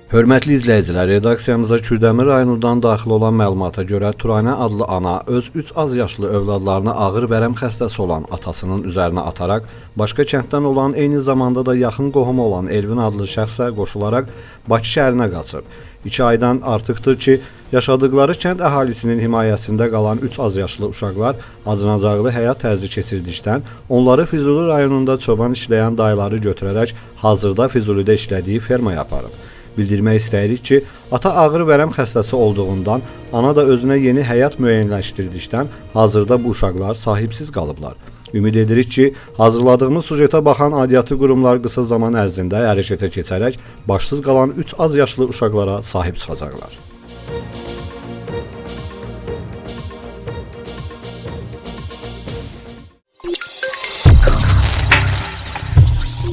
Hörmətli izləyicilər, redaksiyamıza Kürdəmir rayonundan daxil olan məlumata görə Turanə adlı ana öz 3 az yaşlı övladlarını ağır vərəm xəstəsi olan atasının üzərinə ataraq, başqa kənddən olan eyni zamanda da yaxın qohumu olan Elvin adlı şəxsə qoşularaq Bakı şəhərinə qaçıb. 2 aydan artıqdır ki, yaşadıkları kənd əhalisinin himayəsində qalan 3 az yaşlı uşaqlar acınacaqlı həyat tərzi keçirdikdən onları Füzuli rayonunda çoban işləyən dayıları götürərək hazırda Füzulidə işlədiyi fermaya aparıb. Bildirmək istəyirik ki, ata ağır vərəm xəstəsi olduğundan, ana da özünə yeni həyat müəyyənləşdirdikdən hazırda bu uşaqlar sahibsiz qalıblar. Ümid edirik ki, hazırladığımız sujetə baxan aidiyyatı qurumlar qısa zaman ərzində hərəkətə keçərək başsız qalan 3 az yaşlı uşaqlara sahib çıxacaqlar.